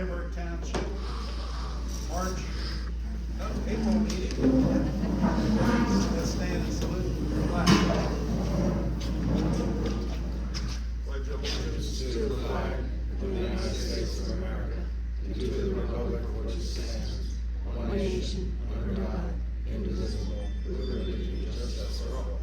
Heidelberg Township, April meeting. Let's stand and salute the flag. Pledge allegiance to the flag of the United States of America and to the republic for which it stands, one nation, under God, indivisible, with liberty and justice for all.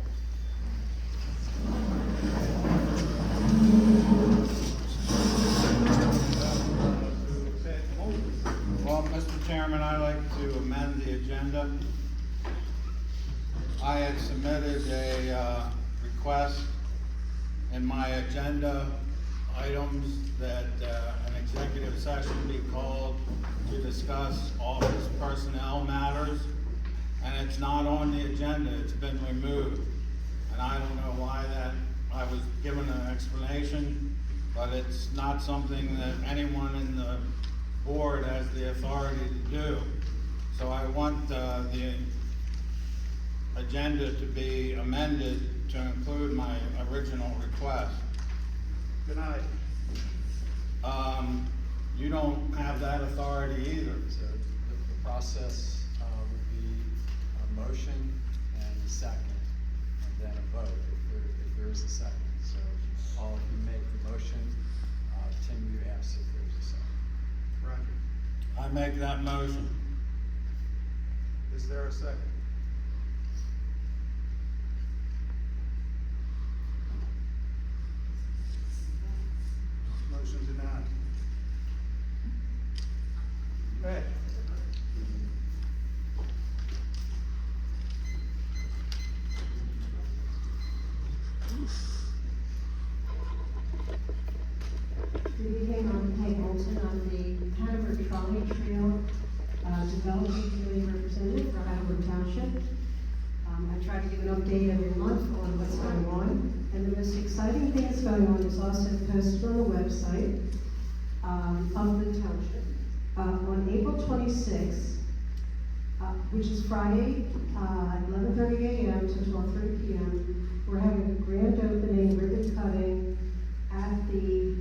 Well, Mr. Chairman, I'd like to amend the agenda. I had submitted a request in my agenda items that an executive session be called to discuss office personnel matters, and it's not on the agenda, it's been removed. And I don't know why that, I was given an explanation, but it's not something that anyone in the board has the authority to do. So I want the agenda to be amended to include my original request. Denied. You don't have that authority either. So the process would be a motion and a second, and then a vote if there is a second. So all of you make the motion, Tim, you ask if there's a second. Roger. I make that motion. Is there a second? Motion denied. Okay. Good evening, I'm Peg Olson. I'm the Heidelberg Trolley Trail Development Committee representative for Heidelberg Township. I try to give an update every month on what's going on. And the most exciting thing that's going on is also posted on the website of the township. On April 26th, which is Friday, 11:30 a.m. to 12:30 p.m., we're having a grand opening, ribbon cutting at the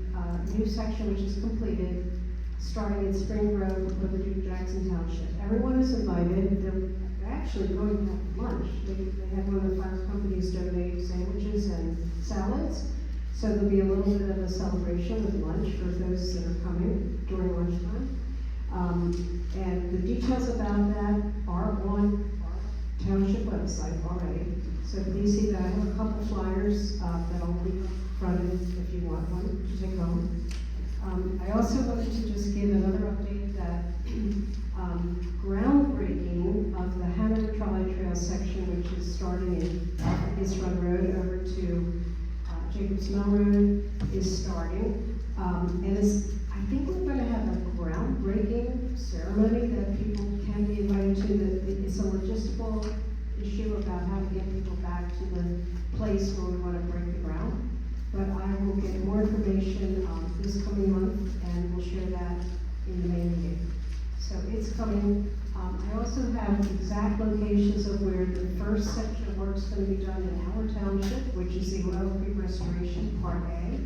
new section which is completed, starting at Spring Grove over to Jackson Township. Everyone is invited. They're actually going to have lunch. They had one of the fire companies donate sandwiches and salads. So there'll be a little bit of a celebration with lunch for those that are coming during lunchtime. And the details about that are on our township website already. So please see that. I have a couple flyers that I'll be fronted if you want one to take home. I also wanted to just give another update that groundbreaking of the Hanover Trolley Trail section, which is starting in East Run Road over to Jacobs Mill Road, is starting. And I think we're going to have a groundbreaking ceremony that people can be invited to. That it's a logistical issue about how to get people back to the place where we want to break the ground. But I will get more information this coming month, and we'll share that in the May meeting. So it's coming. I also have exact locations of where the first section of work is going to be done in Howard Township, which is the Oil Creek Restoration Part A.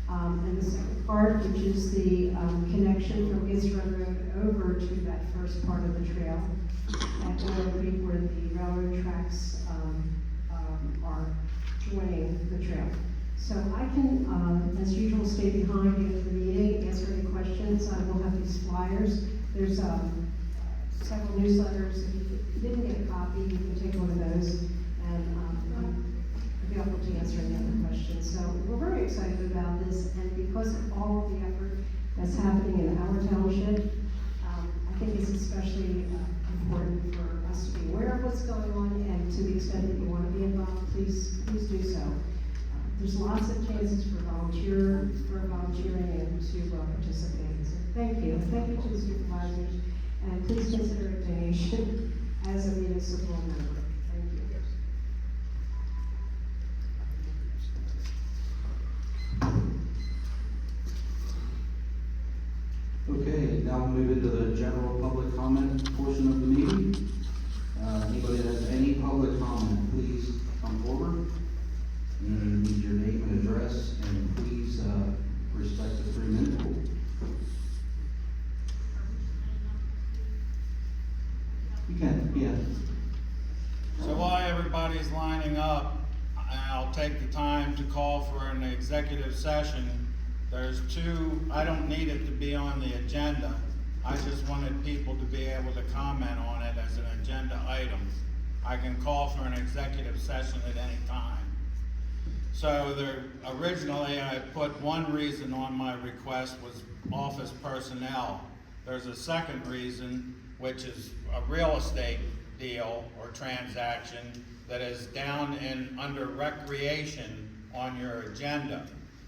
And the second part, which is the connection from East Run Road over to that first part of the trail at Oil Creek, where the railroad tracks are joining the trail. So I can, as usual, stay behind after the meeting, answer any questions. I will have these flyers. There's several newsletters. If you didn't get a copy, you can take one of those, and I'm available to answer any other questions. So we're very excited about this, and because of all of the effort that's happening in our township, I think it's especially important for us to be aware of what's going on, and to the extent that you want to be involved, please do so. There's lots of chances for volunteering and to participate. So thank you. Thank you to the supervisors, and please consider a donation as a municipal member. Thank you. Okay, now we'll move into the general public comment portion of the meeting. Anybody that has any public comment, please come forward. Need your name and address, and please respect the 3-minute rule. everybody's lining up, I'll take the time to call for an executive session. There's two, I don't need it to be on the agenda. I just wanted people to be able to comment on it as an agenda item. I can call for an executive session at any time. So originally I put one reason on my request was office personnel. There's a second reason, which is a real estate deal or transaction that is down under recreation on your agenda.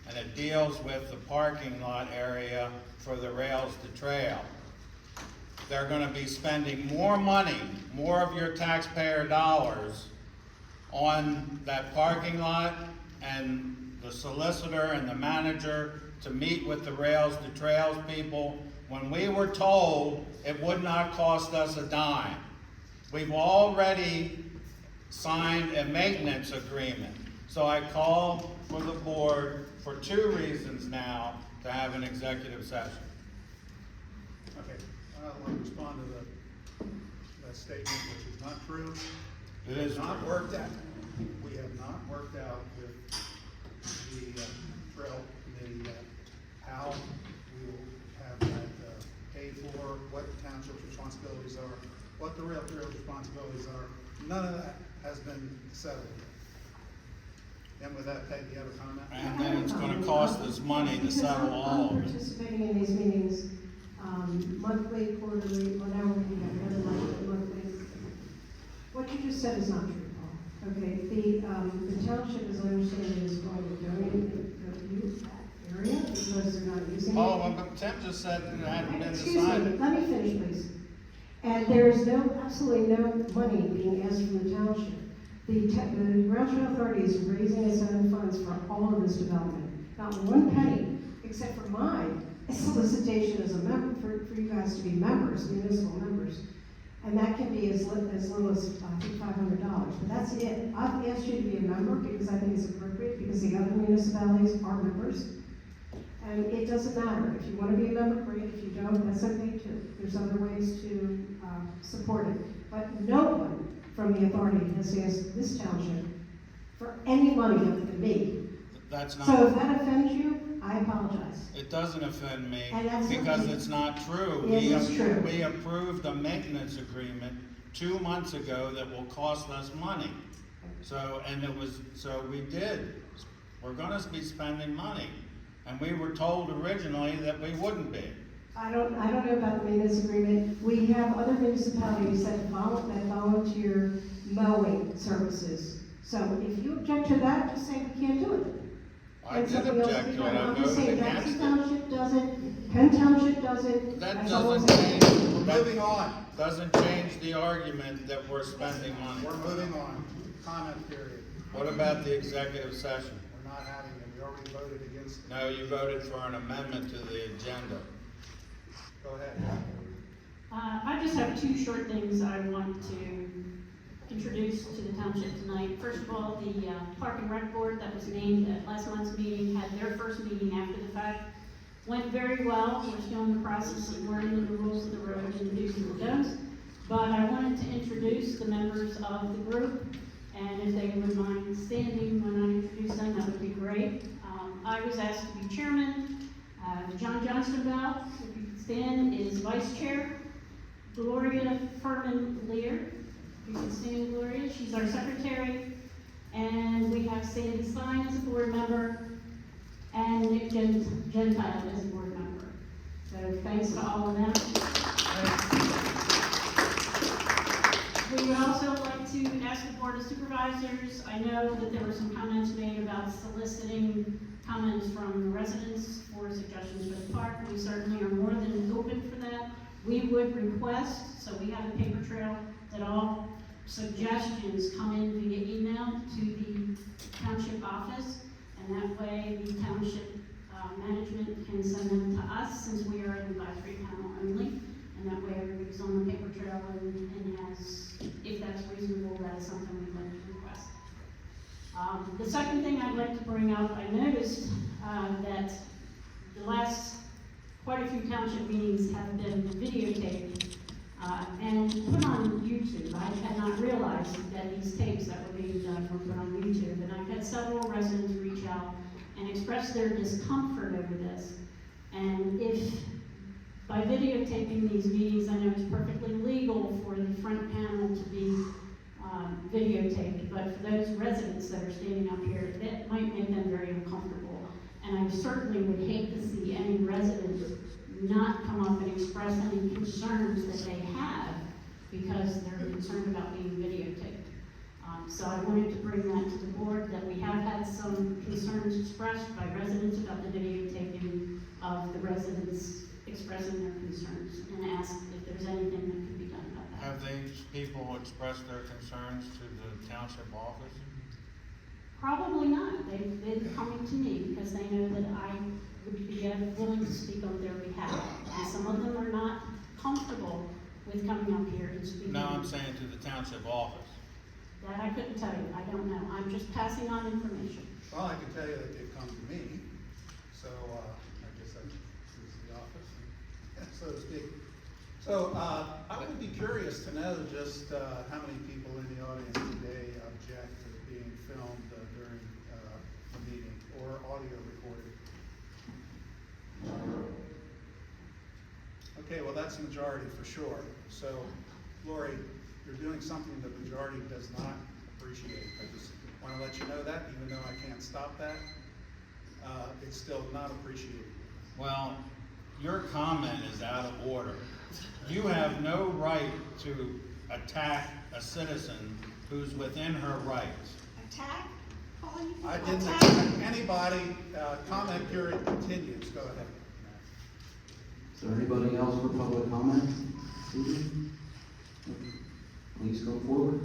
And it deals with the parking lot area for the rails to trail. They're gonna be spending more money, more of your taxpayer dollars on that parking lot and the solicitor and the manager to meet with the rails to trails people when we were told it would not cost us a dime. We've already signed a maintenance agreement. So I called for the board for two reasons now to have an executive session. Okay, I'd like to respond to that statement, which is not true. It is Not true. worked out. We have not worked out with the trail committee yet how we will have that paid for, what the township's responsibilities are, what the rail trail's responsibilities are. None of that has been settled yet. And with that, Peggy, you have a comment? And then it's gonna cost us money to settle all I'm of it. participating in these meetings, monthly, quarterly, whatever, we have another monthly. What you just said is not true, Paul. Okay, the township, as I understand it, is going to donate that area because they're not using it. Oh, but Tim just said it hadn't been Excuse me, decided. let me finish, please. And there is absolutely no money being asked from the township. The Rail Trail Authority is raising its own funds for all of this development. Not one penny, except for my solicitation as a member, for you guys to be members, municipal members. And that can be as little as, I think, $500, but that's it. I've asked you to be a member because I think it's appropriate, because the other municipalities are members. And it doesn't matter. If you want to be a member, great. If you don't, that's okay too. There's other ways to support it. But no one from the authority has asked this township for any money other than me. That's So not, if that offends you, I apologize. it doesn't offend me And that's because okay. it's not true. Yes, it's true. We approved a maintenance agreement 2 months ago that will cost us money. So, so we did. We're gonna be spending money. And we were told originally that we wouldn't be. I don't know about the maintenance agreement. We have other municipalities that volunteer mowing services. So if you object to that, just say we can't do it. I And did something else object will be to it, done. I I'm just voted saying, against Jackson it. Township does it, Penn Township does it. That That's all I'm doesn't saying. change, We're moving on. doesn't change the argument that we're spending money. We're moving on. Comment period. What about the executive session? We're not having it. We already voted against it. No, you voted for an amendment to the agenda. Go ahead. I just have two short things I want to introduce to the township tonight. First of all, the Park and Rec Board that was named at last month's meeting had their first meeting after the fact. Went very well. We're still in the process of learning the rules of the road and the do's and the don'ts. But I wanted to introduce the members of the group, and if they would mind standing when I introduce them, that would be great. I was asked to be chairman. John Johnstonbell, if you could stand, is vice chair. Gloria Furman Lear, you can stand, Gloria, she's our secretary. And we have Sandy Stein as a board member, and Nick Gentile as a board member. So thanks to all of them. We would also like to ask the Board of Supervisors, I know that there were some comments made about soliciting comments from residents for suggestions for the park. We certainly are more than open for that. We would request, so we have a paper trail, that all suggestions come in via email to the township office, and that way the township management can send them to us, since we are an advisory panel only, and that way everybody's on the paper trail and has, if that's reasonable, that is something we'd like to request. The second thing I'd like to bring up, I noticed that the last quite a few township meetings have been videotaped. and put on YouTube. I had not realized that these tapes that were being done were put on YouTube, and I've had several residents reach out and express their discomfort over this. And if, by videotaping these meetings, I know it's perfectly legal for the front panel to be videotaped, but for those residents that are standing up here, that might make them very uncomfortable. And I certainly would hate to see any residents not come up and express any concerns that they have because they're concerned about being videotaped. So I wanted to bring that to the board, that we have had some concerns expressed by residents about the videotaping of the residents expressing their concerns, and ask if there's anything that can be done about that. Have these people expressed their concerns to the township office? Probably not. They've been coming to me because they know that I would be willing to speak on their behalf. And some of them are not comfortable with coming up here and speaking. No, I'm saying to the township office. That I couldn't tell you. I don't know. I'm just passing on information. Well, I can tell you that they've come to me, so, I guess this is the office, so to speak. So, I would be curious to know just, how many people in the audience today object to being filmed during, the meeting or audio recorded. Okay, well, that's the majority for sure. So, Lori, you're doing something the majority does not appreciate. I just want to let you know that, even though I can't stop that, it's still not appreciated. Well, your comment is out of order. You have no right to attack a citizen who's within her rights. Attack? Calling you I didn't attack? attack anybody. Comment period continues. Go ahead. Is there anybody else for public comment? Please come forward.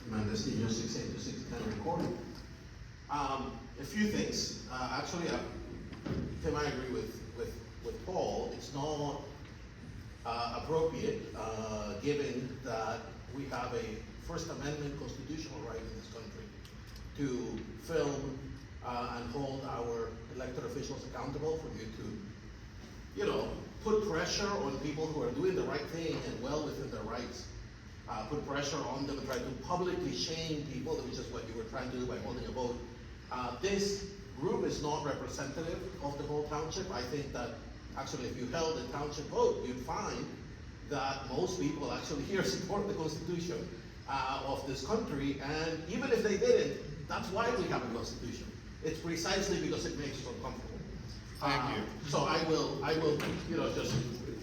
Amanda Stevens, 68260 recording. A few things. Actually, Tim, I agree with Paul. It's not appropriate, given that we have a First Amendment constitutional right in this country to film and hold our elected officials accountable for you to, put pressure on people who are doing the right thing and well within their rights. Put pressure on them and try to publicly shame people, which is what you were trying to do by holding a vote. This group is not representative of the whole township. I think that actually if you held a township vote, you'd find that most people actually here support the Constitution of this country, and even if they didn't, that's why we have a Constitution. It's precisely because it makes us uncomfortable. Thank you. So I will, just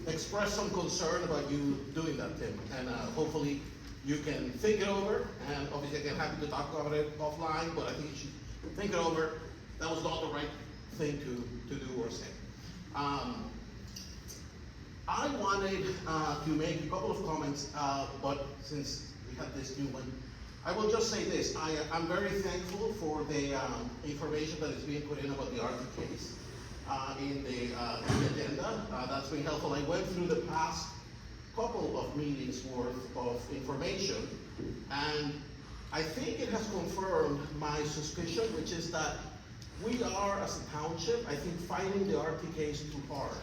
express some concern about you doing that, Tim, and hopefully you can think it over, and obviously I can happy to talk about it offline, but I think you should think it over. That was not the right thing to do or say. I wanted to make a couple of comments, but since we have this new one, I will just say this. I'm very thankful for the information that is being put in about the Arctic case in the agenda. That's been helpful. I went through the past couple of meetings worth of information, and I think it has confirmed my suspicion, which is that we are, as a township, I think, fighting the Arctic case too hard.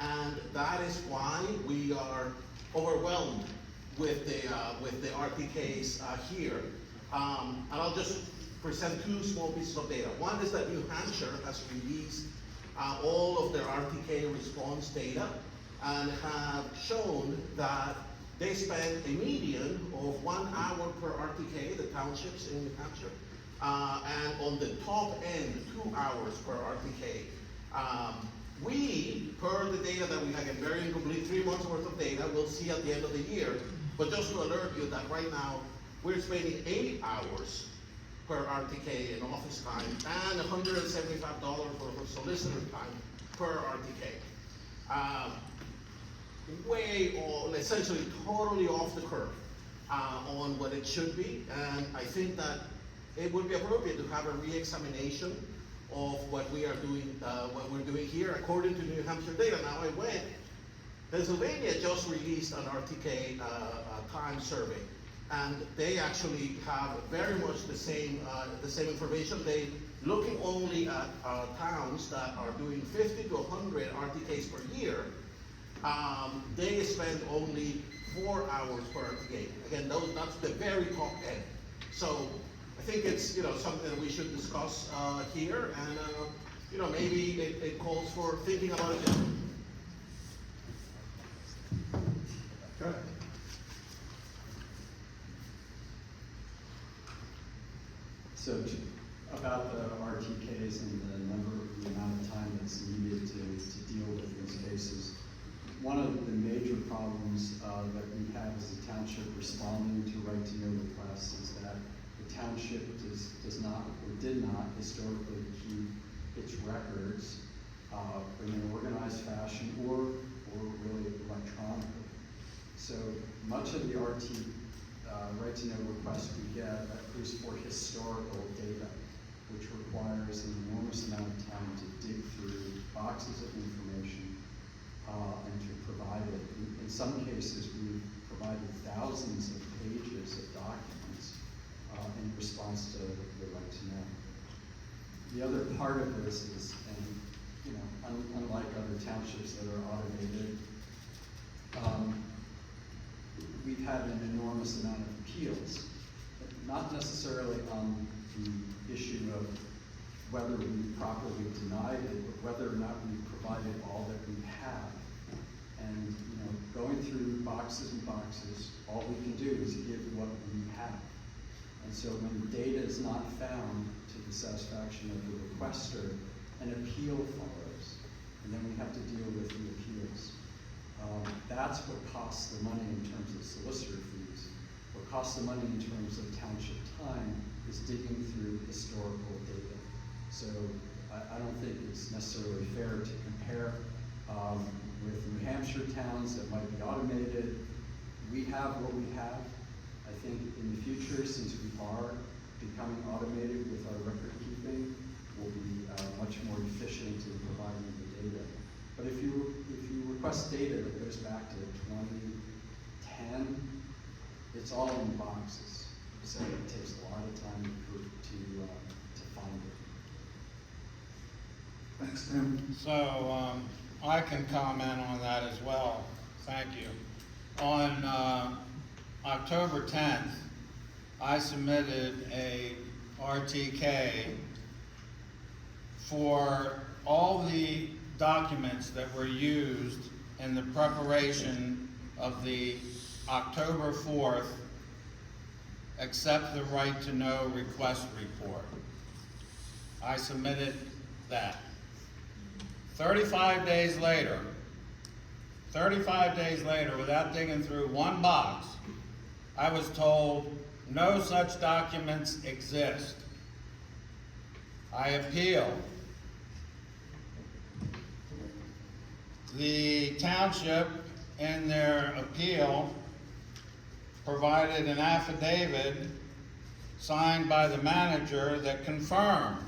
And that is why we are overwhelmed with the Arctic case here. And I'll just present two small pieces of data. One is that New Hampshire has released all of their RTK response data and have shown that they spend a median of 1 hour per RTK, the townships in New Hampshire, and on the top end, 2 hours per RTK. We, per the data that we have, a very incomplete 3 months worth of data, we'll see at the end of the year, but just to alert you that right now, we're spending 8 hours per RTK in office time and $175 for solicitor time per RTK. Way on, essentially totally off the curve on what it should be, and I think that it would be appropriate to have a re-examination of what we are doing, what we're doing here according to New Hampshire data. Now I went, Pennsylvania just released an RTK time survey, and they actually have very much the same information. They looking only at towns that are doing 50 to 100 RTKs per year. They spend only 4 hours per RTK. Again, that's the very top end. So I think it's something that we should discuss here, and maybe it calls for thinking about it. Go ahead. So about the RTKs and the amount of time that's needed to deal with these cases, one of the major problems that we have as a township responding to right-to-know requests is that the township does not or did not historically keep its records in an organized fashion or really electronically. So much of the right-to-know requests we get is for historical data, which requires an enormous amount of time to dig through boxes of information and to provide it. In some cases, we've provided thousands of pages of documents in response to the right to know. The other part of this is, unlike other townships that are automated, we've had an enormous amount of appeals, not necessarily on the issue of whether we properly denied it, but whether or not we provided all that we have. And going through boxes and boxes, all we can do is give what we have. And so when data is not found to the satisfaction of the requester, an appeal follows, and then we have to deal with the appeals. That's what costs the money in terms of solicitor fees. What costs the money in terms of township time is digging through historical data. So I don't think it's necessarily fair to compare with New Hampshire towns that might be automated. We have what we have. I think in the future, since we are becoming automated with our record keeping, we'll be much more efficient in providing the data. But if you request data that goes back to 2010, it's all in boxes. So it takes a lot of time to find it. Thanks, Tim. So I can comment on that as well. Thank you. On October 10th, I submitted a RTK for all the documents that were used in the preparation of the October 4th Accept the Right to Know request report. I submitted that. 35 days later, without digging through one box, I was told no such documents exist. I appealed. The township, in their appeal, provided an affidavit signed by the manager that confirmed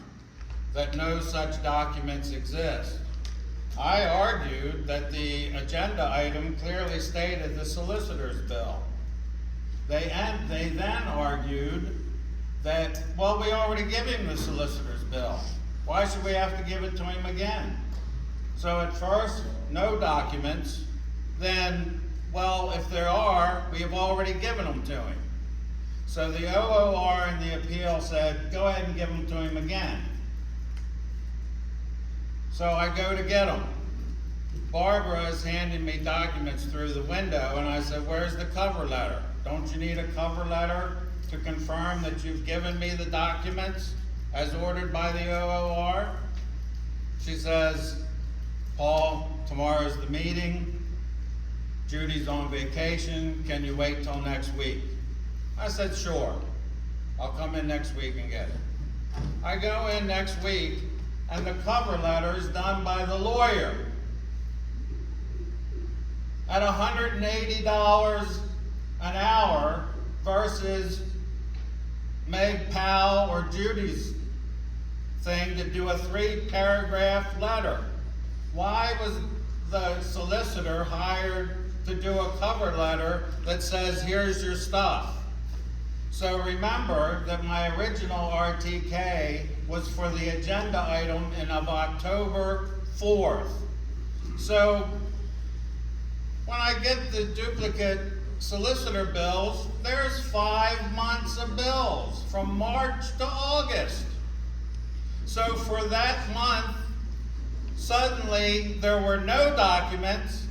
that no such documents exist. I argued that the agenda item clearly stated the solicitor's bill. They then argued that, well, we already give him the solicitor's bill. Why should we have to give it to him again? So at first, no documents. Then, well, if there are, we have already given them to him. So the OOR in the appeal said, go ahead and give them to him again. So I go to get them. Barbara is handing me documents through the window, and I said, where's the cover letter? Don't you need a cover letter to confirm that you've given me the documents as ordered by the OOR? She says, Paul, tomorrow's the meeting. Judy's on vacation. Can you wait till next week? I said, sure. I'll come in next week and get it. I go in next week, and the cover letter is done by the lawyer at $180 an hour versus Meg Powell or Judy's thing to do a 3-paragraph letter. Why was the solicitor hired to do a cover letter that says, here's your stuff? So remember that my original RTK was for the agenda item of October 4th. So when I get the duplicate solicitor bills, there's 5 months of bills from March to August. So for that month, suddenly there were no documents.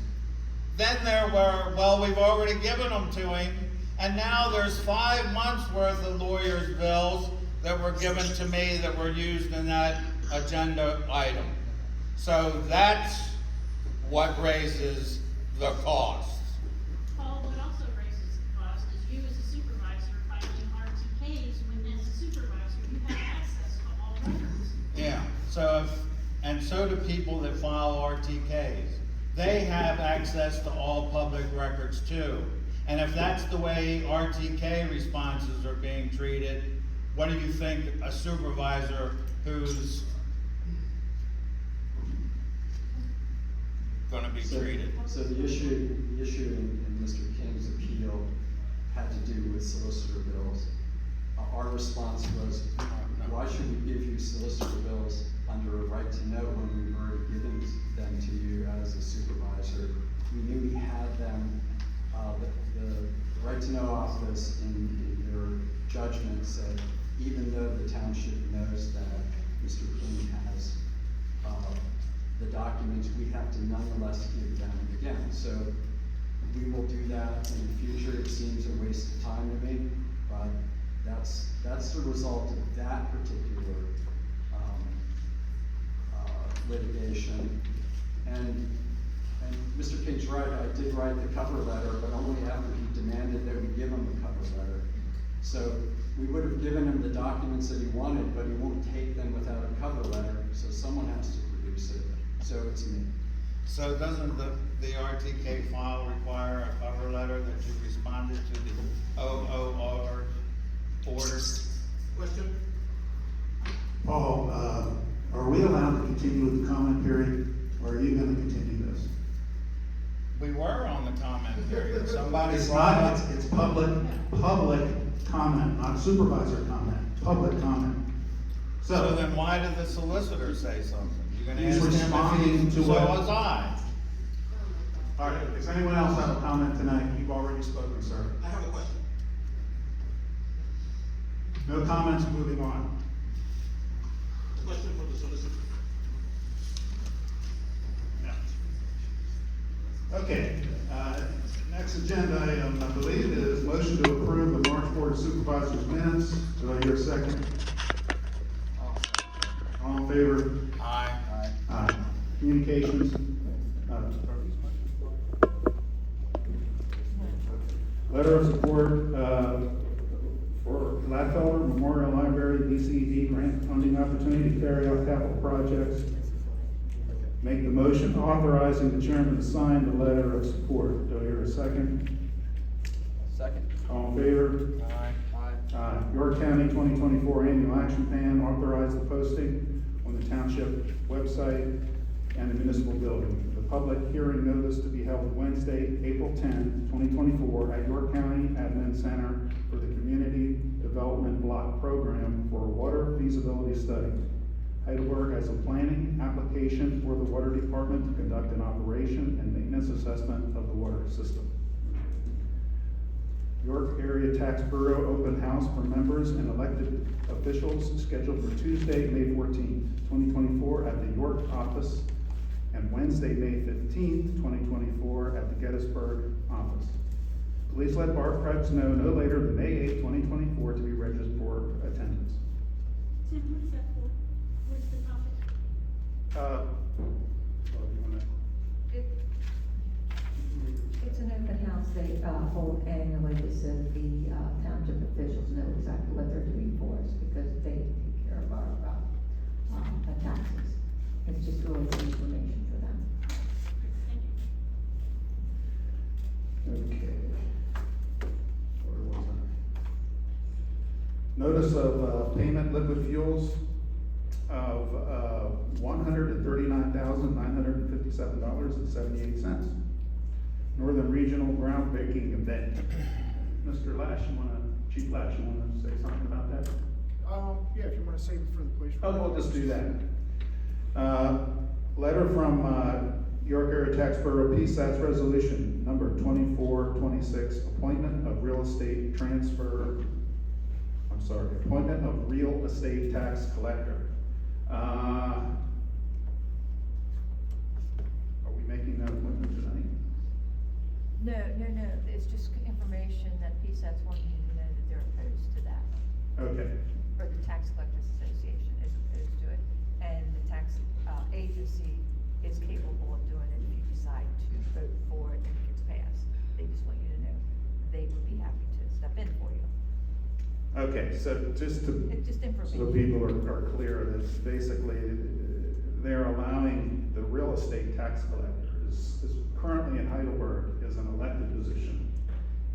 Then there were, well, we've already given them to him. And now there's 5 months worth of lawyers' bills that were given to me that were used in that agenda item. So that's what raises the cost. Paul, what also raises the cost is you as a supervisor filing RTKs when as a supervisor you have access to all records. Yeah, so do people that file RTKs. They have access to all public records too. And if that's the way RTK responses are being treated, what do you think a supervisor who's gonna be treated? So the issue in Mr. King's appeal had to do with solicitor bills. Our response was, why should we give you solicitor bills under a right to know when we've already given them to you as a supervisor? We knew we had them. The right to know office in your judgment said, even though the township knows that Mr. King has the documents, we have to nonetheless give them again. So we will do that in the future. It seems a waste of time to me, but that's the result of that particular litigation. And Mr. King's right, I did write the cover letter, but only after he demanded that we give him the cover letter. So we would have given him the documents that he wanted, but he won't take them without a cover letter, so someone has to produce it. So it's me. So doesn't the RTK file require a cover letter that you responded to the OOR order? Question? Paul, are we allowed to continue with the comment period, or are you gonna continue this? We were on the comment period. Somebody It's brought not, up. it's public comment, not supervisor comment, public comment. So then why did the solicitor say something? You're gonna He's ask him if responding to so what- was I. All right, does anyone else have a comment tonight? You've already spoken, sir. I have a question. No comments, moving on. Question for the solicitor. Okay, next agenda item, I believe, is motion to approve the March Board of Supervisors minutes. Do I hear a second? All in favor? Aye. Aye. Communications. Letter of support, for Gladfelder Memorial Library BCD grant funding opportunity to carry out capital projects. Make the motion authorizing the chairman to sign the letter of support. Do I hear a second? Second. All in favor? Aye. York County 2024 Annual Action Plan, authorize the posting on the township website and the municipal building. The public hearing notice to be held Wednesday, April 10, 2024 at York County Admin Center for the Community Development Block Program for a water feasibility study. Heidelberg has a planning application for the water department to conduct an operation and maintenance assessment of the water system. York Area Tax Bureau open house for members and elected officials scheduled for Tuesday, May 14th, 2024 at the York office and Wednesday, May 15th, 2024 at the Gettysburg office. Please let Bart Krebs know no later than May 8th, 2024 to be registered for attendance. Tim, what's that for? What's the topic? It's an open house they hold annually, so the township officials know exactly what they're doing for us, because they take care of our taxes. It's just really good information for them. Okay. Where was I? Notice of payment liquid fuels of $139,957.78. Northern Regional groundbreaking event. Mr. Lash, you wanna Chief Latch, you wanna say something about that? Yeah, if you wanna save it for the police. Oh, we'll just do that. Letter from, York Area Tax Bureau PSATS Resolution Number 2426, appointment of real estate tax collector. Are we making that appointment tonight? No, it's just information that PSAT's wanting you to know that they're opposed to that. Okay, For the Tax Collectors Association is opposed to it, and the tax, agency is capable of doing it if you decide to vote for it and it gets passed. They just want you to know, they would be happy to step in for you. okay, so just to. It's just information. So people are clear that basically they're allowing the real estate tax collector is currently in Heidelberg is an elected position.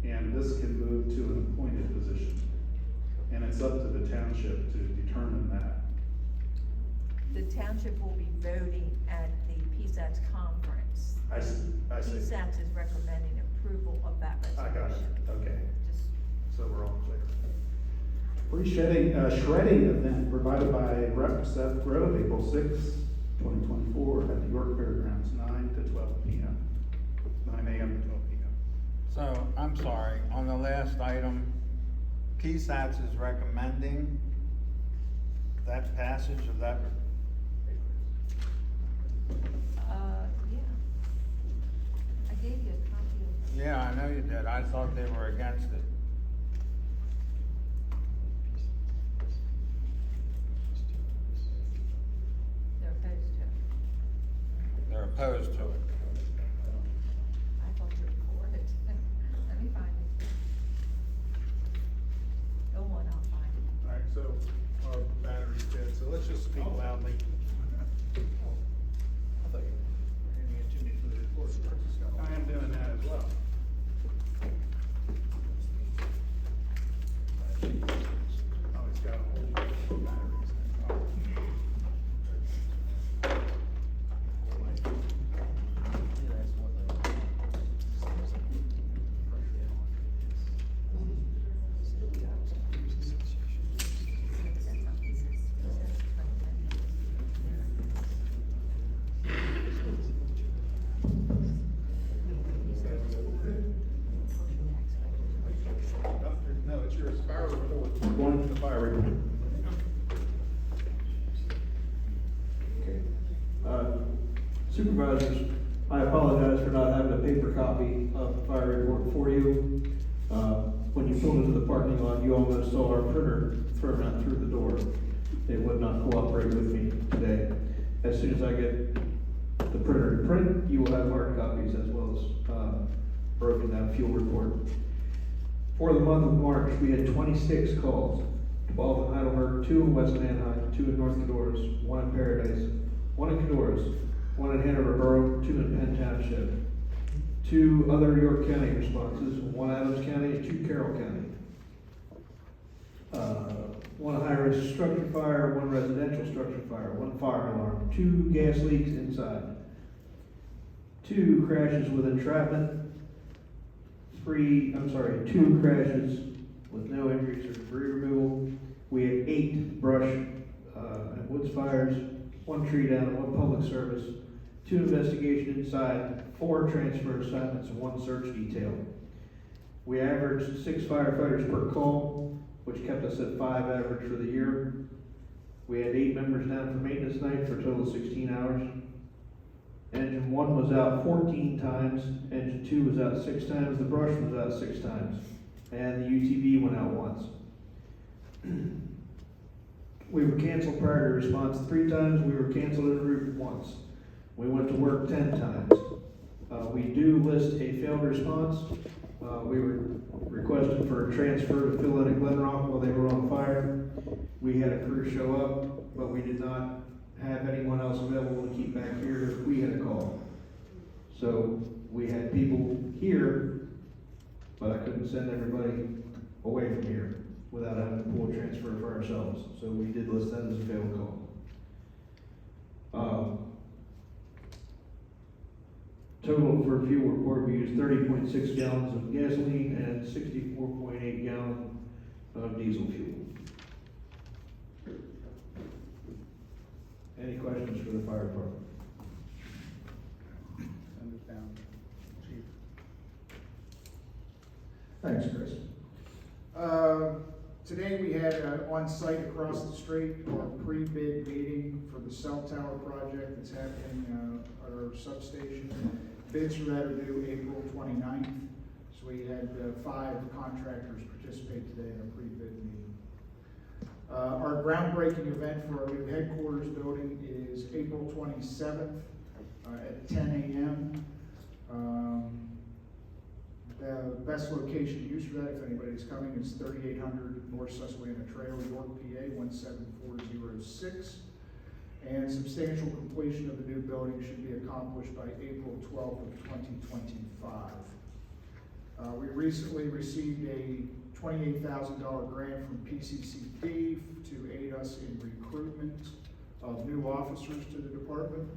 And this can move to an appointed position. And it's up to the township to determine that. The township will be voting at the PSAT's conference. I see. PSAT's is recommending approval of that I resolution. got it, okay. Just So we're all clear. Free shredding event provided by Rep. Seth Grove, April 6, 2024, at the York Fairgrounds, 9 to 12 p.m. 9 a.m. to 12 p.m. So, I'm sorry, on the last item, PSATS is recommending that passage of that. yeah. I gave you a copy of. Yeah, I know you did. I thought they were against it. They're opposed to it. They're opposed to it. I thought you were for it. Let me find it. Go on, I'll find it. All right, so our battery's dead, so let's just speak loudly. I thought you were handing it to me for the report. I am doing that as well. Oh, he's got a whole bunch of batteries. No, it's yours. Fire report. Going to the fire report. Supervisors, I apologize for not having a paper copy of the fire report for you. When you pulled into the parking lot, you almost saw our printer thrown out through the door. It would not cooperate with me today. As soon as I get the printer to print, you will have hard copies as well as broken down fuel report. For the month of March, we had 26 calls, 12 in Heidelberg, 2 in West Manheim, 2 in North Cadorus, 1 in Paradise, 1 in Cadorus, 1 in Hanover Borough, 2 in Penn Township, 2 other York County responses, 1 Adams County, and 2 Carroll County. 1 high-risk structure fire, 1 residential structure fire, 1 fire alarm, 2 gas leaks inside, 2 crashes with entrapment, 2 crashes with no injuries or debris removal. We had 8 brush and woods fires, 1 tree down, 1 public service, 2 investigation inside, 4 transfer assignments, and 1 search detail. We averaged 6 firefighters per call, which kept us at 5 average for the year. We had 8 members down for maintenance night for a total of 16 hours. Engine 1 was out 14 times, engine 2 was out 6 times, the brush was out 6 times, and the UTV went out once. We were canceled prior to response 3 times, we were canceled en route once. We went to work 10 times. We do list a failed response. We were requested for a transfer to fill in at Glen Rock while they were on fire. We had a crew show up, but we did not have anyone else available to keep back here if we had a call. So we had people here, but I couldn't send everybody away from here without having to pull a transfer for ourselves. So we did list that as a failed call. Total for fuel report, we used 30.6 gallons of gasoline and 64.8 gallon of diesel fuel. Any questions for the fire department? Send it down, chief. Thanks, Chris. Today we had on site across the street our pre-bid meeting for the cell tower project that's happening at our substation. Bids for that are due April 29th. So we had 5 contractors participate today in a pre-bid meeting. Our groundbreaking event for our new headquarters building is April 27th at 10 a.m. The best location to use for that, if anybody's coming, is 3800 North Susquehanna Trail, York, PA 17406. And substantial completion of the new building should be accomplished by April 12th of 2025. We recently received a $28,000 grant from PCCD to aid us in recruitment of new officers to the department.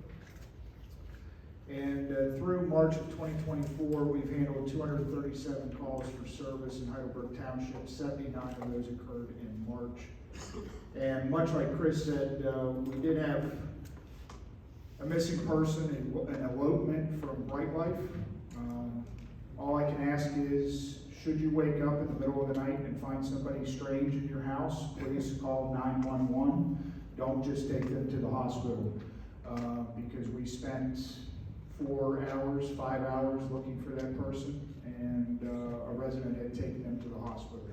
And through March of 2024, we've handled 237 calls for service in Heidelberg Township. 79 of those occurred in March. And much like Chris said, we did have a missing person, an elopement from Bright Life. All I can ask is, should you wake up in the middle of the night and find somebody strange in your house, please call 911. Don't just take them to the hospital, because we spent 4 hours, 5 hours looking for that person, and a resident had taken them to the hospital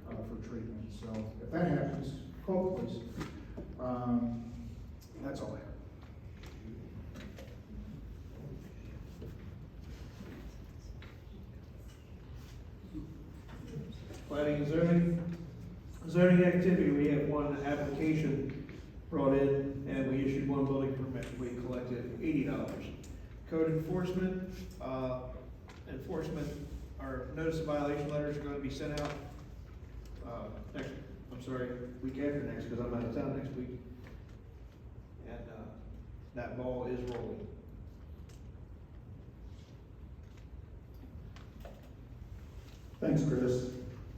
for treatment. So if that happens, call the police. That's all I have. Planning and zoning. Zoning activity, we have one application brought in, and we issued 1 building permit. We collected $80. Code enforcement, our notice of violation letters are gonna be sent out, week after next, because I'm out of town next week. And, that ball is rolling. Thanks, Chris.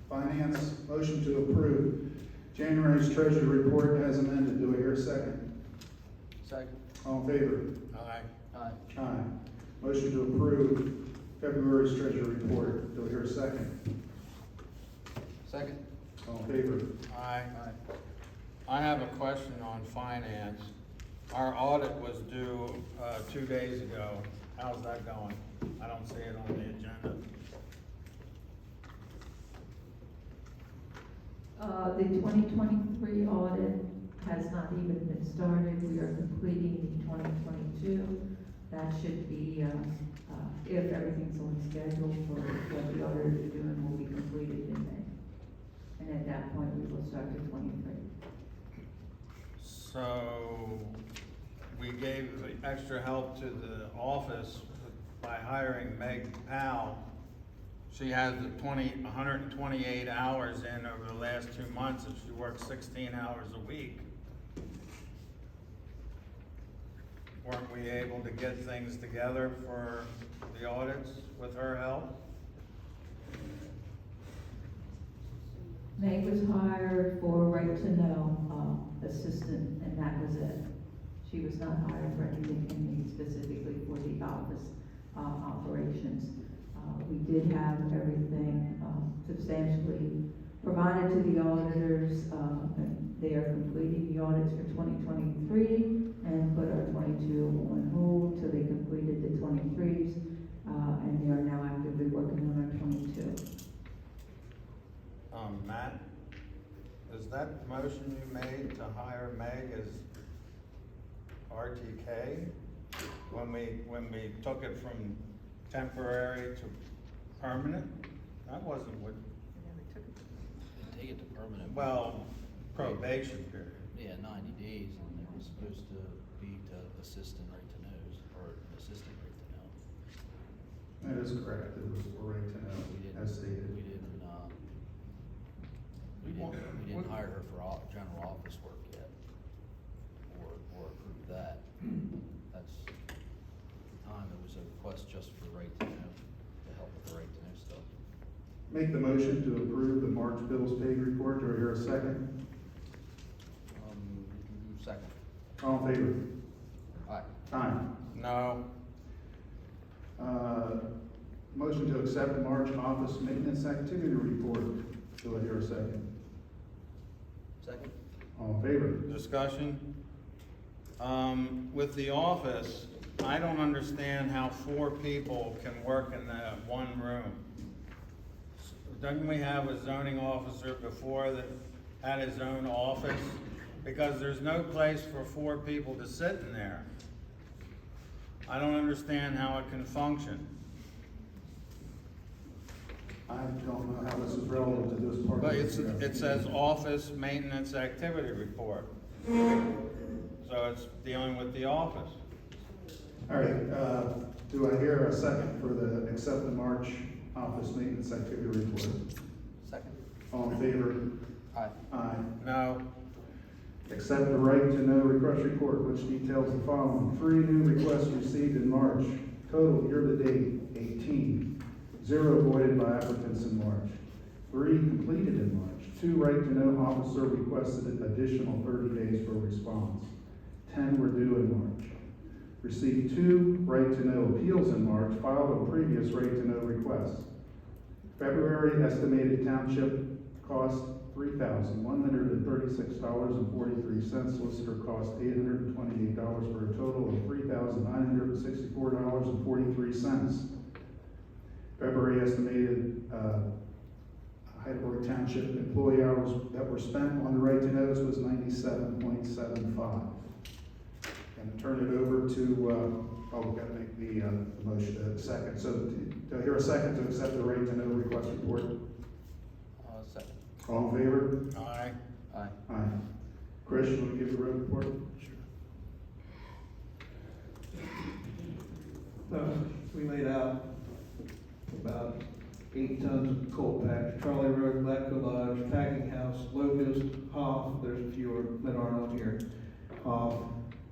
Finance, motion to approve January's treasury report as amended. Do I hear a second? Second. All in favor? Aye. Aye. Aye. Motion to approve February's treasury report. Do I hear a second? Second. All in favor? Aye. I have a question on finance. Our audit was due 2 days ago. How's that going? I don't see it on the agenda. The 2023 audit has not even been started. We are completing the 2022. That should be, if everything's on schedule for what the auditors are doing, will be completed in May. And at that point, we will start the 23. So, we gave extra help to the office by hiring Meg Powell. She has the 128 hours in over the last 2 months, and she works 16 hours a week. Weren't we able to get things together for the audits with her help? Meg was hired for right to know assistant, and that was it. She was not hired for anything specifically for the office operations. We did have everything substantially provided to the auditors, and they are completing the audits for 2023 and put our 22 on hold till they completed the 23s, and they are now actively working on our 22. Matt, is that motion you made to hire Meg as RTK? When we took it from temporary to permanent? That wasn't what, Take it to permanent. well, probation period. Yeah, 90 days, and it was supposed to be to assistant right to nose, or assistant right to know. That is correct. It was for right to know, as stated. We didn't hire her for general office work yet, or approve that. That's, at the time, it was a request just for right to know, to help with the right to know stuff. Make the motion to approve the March bills paid report. Do I hear a second? Second. All in favor? Aye. Aye. No. Motion to accept the March office maintenance activity report. Do I hear a second? Second. All in favor? Discussion? With the office, I don't understand how 4 people can work in that one room. Didn't we have a zoning officer before that had his own office? Because there's no place for 4 people to sit in there. I don't understand how it can function. I don't know how this is relevant to this part. But it says office maintenance activity report. So it's dealing with the office. All right, do I hear a second for the accept the March office maintenance activity report? Second. All in favor? Aye. Aye. No. Accept the right to know request report, which details the following: 3 new requests received in March, total year-to-date 18, 0 voided by applicants in March, 3 completed in March, 2 right to know officer requested additional 30 days for response, 10 were due in March. Received 2 right to know appeals in March, filed a previous right to know request. February estimated township cost $3,136.43, solicitor cost $828 for a total of $3,964.43. February estimated Heidelberg Township employee hours that were spent on the right to notice was 97.75. And turn it over to, we've got to make the motion, second. So do I hear a second to accept the right to know request report? Second. All in favor? Aye. Aye. Aye. Chris, you want to give the road report? We laid out about 8 tons of coal patch, Trolley Road, Glatco Lodge, Packing House, Locust, Hoff, there's a few that aren't on here. Hoff,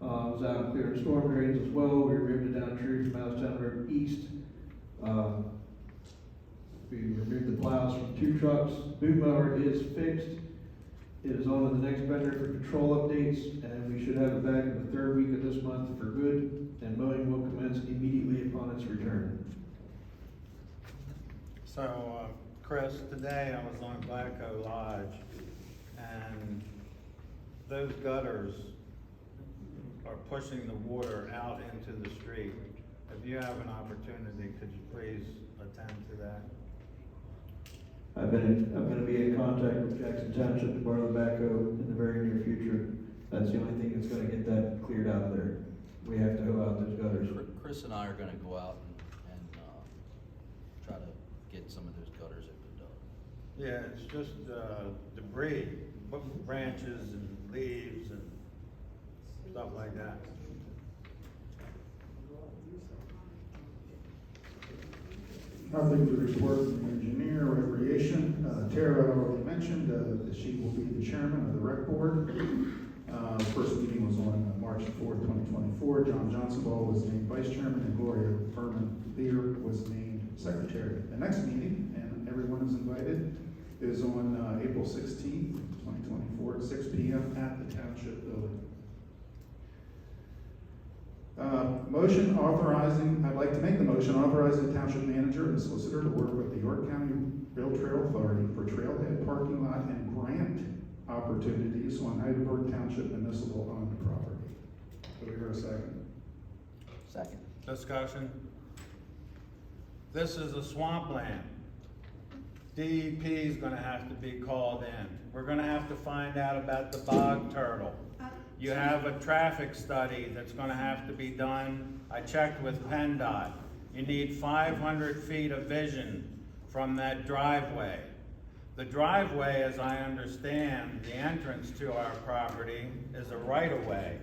was out and clearing storm drains as well. We removed a down tree from Allenstown Road East. We removed the plows from 2 trucks. Boom mower is fixed. It is on to the next vendor for control updates, and we should have it back in the 3rd week of this month for good, and mowing will commence immediately upon its return. So, Chris, today I was on Glatco Lodge, and those gutters are pushing the water out into the street. If you have an opportunity, could you please attend to that? I'm gonna be in contact with Jackson Township to borrow the backhoe in the very near future. That's the only thing that's gonna get that cleared out of there. We have to hoe out those gutters. Chris and I are gonna go out and try to get some of those gutters opened up. Yeah, it's just debris, branches and leaves and stuff like that. Nothing to report from the engineer, recreation. Tara already mentioned that she will be the chairman of the rec board. First meeting was on March 4th, 2024. John Johnsonball was named vice chairman and Gloria Berman-Lear was named secretary. The next meeting, and everyone is invited, is on April 16th, 2024 at 6 p.m. at the Township Building. I'd like to make the motion authorizing the township manager and the solicitor to work with the York County Rail Trail Authority for trailhead parking lot and grant opportunities on Heidelberg Township municipal owned property. Do we hear a second? Second. Discussion. This is a swampland. DEP is gonna have to be called in. We're gonna have to find out about the bog turtle. You have a traffic study that's gonna have to be done. I checked with PennDOT. You need 500 feet of vision from that driveway. The driveway, as I understand, the entrance to our property is a right-of-way.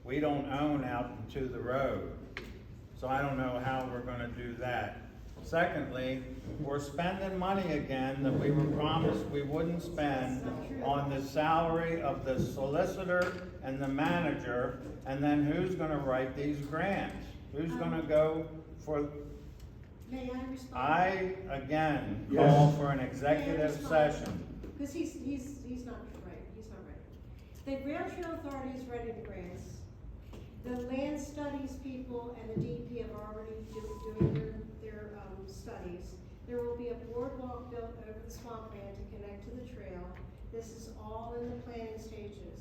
We don't own out into the road. So I don't know how we're gonna do that. Secondly, we're spending money again that we were promised we wouldn't spend on the salary of the solicitor and the manager, and then who's gonna write these grants? Who's gonna go for May I respond? I, again, Yes. call for an executive session. Because he's not right, he's not ready. The Rail Trail Authority is ready to grass. The land studies people and the DEP are already doing their studies. There will be a boardwalk built over the swampland to connect to the trail. This is all in the planning stages.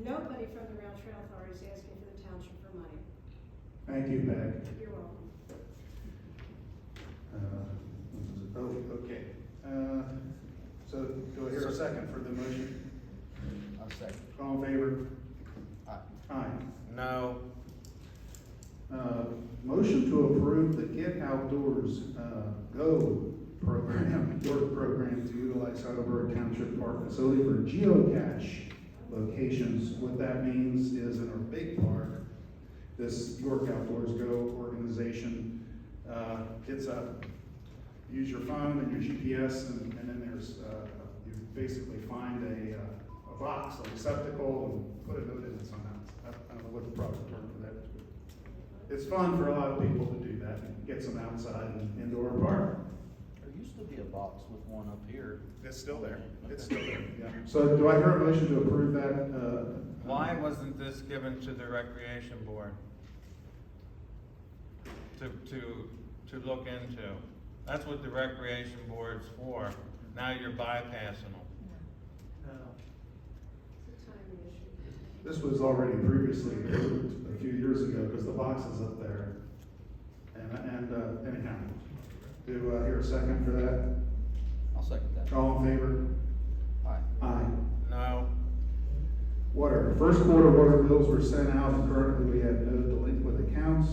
Nobody from the Rail Trail Authority is asking for the township for money. Thank you, Peg. You're welcome. Okay. So do I hear a second for the motion? I'll second. All in favor? Aye. Aye. No, Motion to approve the Get Outdoors, Go program, work program to utilize Heidelberg Township Park facility for geocache locations. What that means is in our big park, this York Outdoors Go organization, gets up, use your phone and your GPS, and then there's, you basically find a box, a receptacle, and put a note in it somehow. I don't know what the proper term for that is. It's fun for a lot of people to do that, and gets them outside and indoor park. There used to be a box with one up here. It's still there. It's still there, yeah. So do I hear a motion to approve that? why wasn't this given to the recreation board? To look into? That's what the recreation board's for. Now you're bypassing them. It's a timing issue. This was already previously approved a few years ago, because the box is up there. And anyhow, do I hear a second for that? I'll second that. All in favor? Aye. Aye. No, Water, first quarter water bills were sent out, and currently we have no delinquent accounts.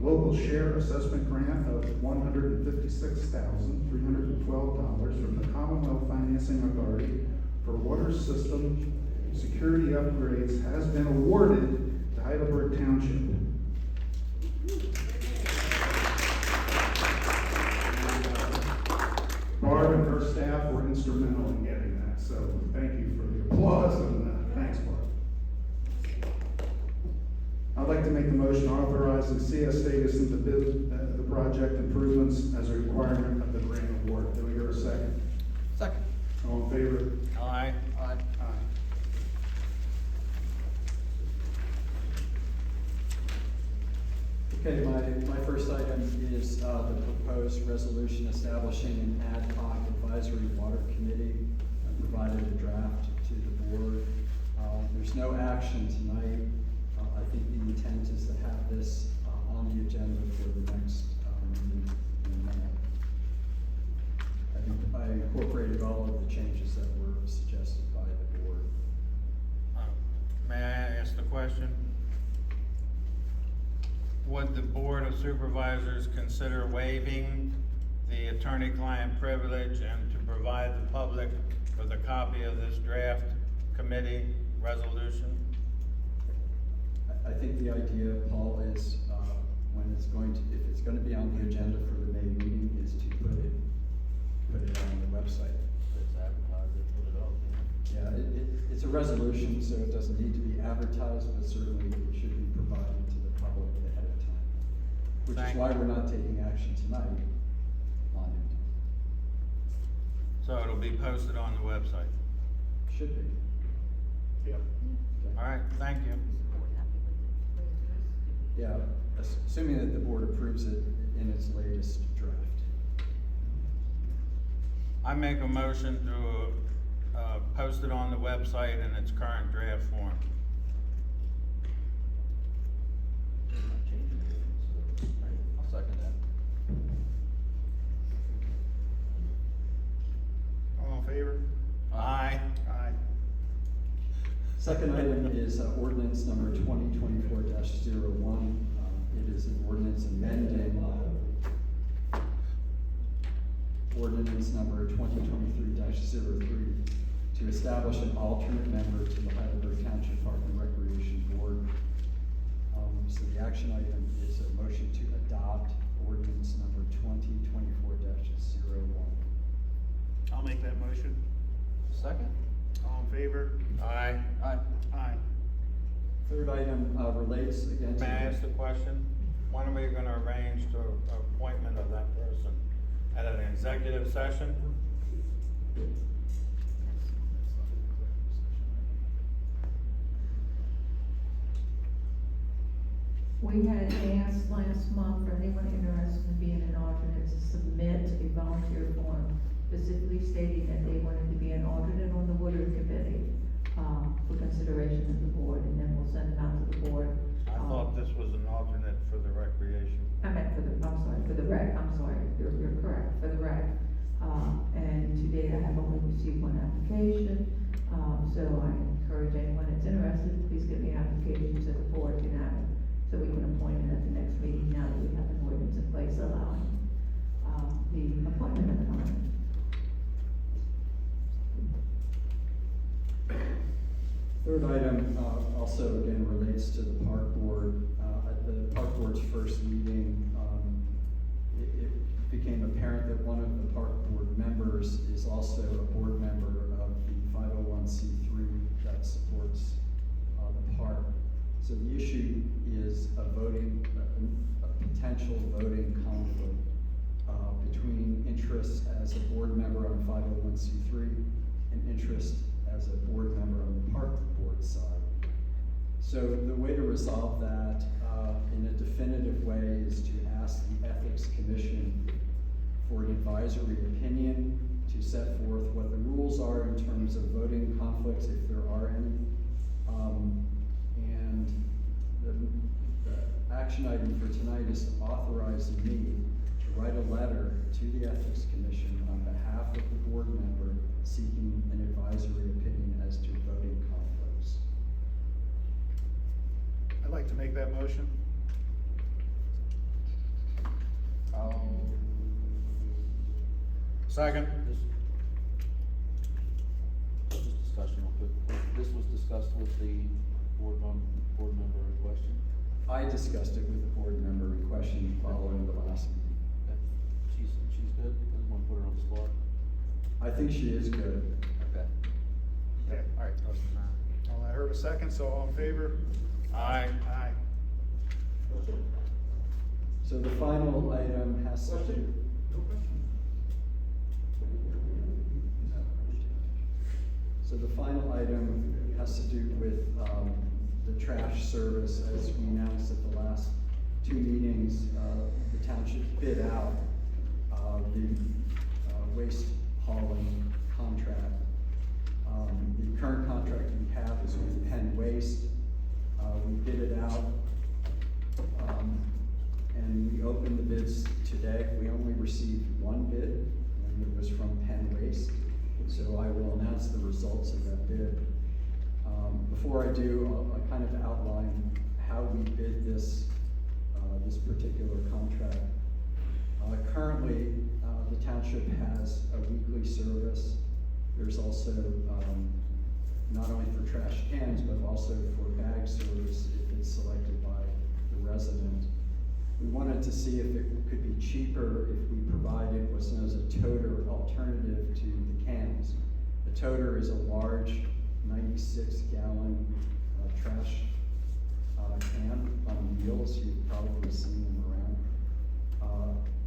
Local share assessment grant of $156,312 from the Commonwealth Financing Authority for water system security upgrades has been awarded to Heidelberg Township. Barb and her staff were instrumental in getting that, so thank you for the applause, and thanks, Barb. I'd like to make the motion authorizing CS Davis to bid the project improvements as a requirement of the grant award. Do we hear a second? Second. All in favor? aye. Aye. Aye. Okay, my first item is the proposed resolution establishing an ad hoc advisory water committee. I provided a draft to the board. There's no action tonight. I think the intent is to have this on the agenda for the next meeting in May. I think I incorporated all of the changes that were suggested by the board. May I ask the question? Would the Board of Supervisors consider waiving the attorney-client privilege and to provide the public with a copy of this draft committee resolution? I think the idea, Paul, is when it's going to, if it's going to be on the agenda for the May meeting, is to put it on the website. It's advertised, they put it up. Yeah, it's a resolution, so it doesn't need to be advertised, but certainly it should be provided to the public ahead of time. Which is why we're not taking action tonight on it. So it'll be posted on the website. Should be. Yep. All right, thank you. Yeah, assuming that the board approves it in its latest draft. I make a motion to post it on the website in its current draft form. Not changing anything, so I'll second that. All in favor? Aye. Aye. Second item is ordinance number 2024-01. It is an ordinance amending ordinance number 2023-03 to establish an alternate member to the Heidelberg Township Park and Recreation Board. So the action item is a motion to adopt ordinance number 2024-01. I'll make that motion. Second? All in favor? Aye. Aye. Aye. Third item relates again to. May I ask the question? When are we gonna arrange to appoint executive session. We had asked last month for anyone interested in being an alternate to submit a volunteer form specifically stating that they wanted to be an alternate on the Woodard Committee, for consideration of the board, and then we'll send it out to the board. I thought this was an alternate for the recreation. I meant for the rec, I'm sorry, you're correct, for the rec. And to date, I have only received one application, so I encourage anyone that's interested, please give me an application so the board can have it, so we can appoint it at the next meeting, now that we have an ordinance in place allowing, the appointment of an alternate. Third item, also again relates to the park board. At the park board's first meeting, it became apparent that one of the park board members is also a board member of the 501c3 that supports the park. So the issue is a potential voting conflict between interest as a board member on 501c3 and interest as a board member on the park board side. So the way to resolve that in a definitive way is to ask the Ethics Commission for an advisory opinion to set forth what the rules are in terms of voting conflicts, if there are any. And the action item for tonight is to authorize me to write a letter to the Ethics Commission on behalf of the board member seeking an advisory opinion as to voting conflicts. I'd like to make that motion. Second. Just discussion real quick. This was discussed with the board member in question. I discussed it with the board member in question following the last meeting. She's good, doesn't want to put her on the spot. I think she is good. Okay. Okay. All right, Well, I heard a second, so all in favor? Aye. Aye. So the final item has to do. So the final item has to do with the trash service. As we announced at the last two meetings, the township bid out the waste hauling contract. The current contract we have is with Penn Waste. We bid it out, and we opened the bids today. We only received one bid, and it was from Penn Waste. So I will announce the results of that bid. Before I do, I'll kind of outline how we bid this particular contract. Currently, the township has a weekly service. There's also, not only for trash cans, but also for bag service if it's selected by the resident. We wanted to see if it could be cheaper if we provided what's known as a toter alternative to the cans. The toter is a large 96-gallon trash can on wheels. You've probably seen them around.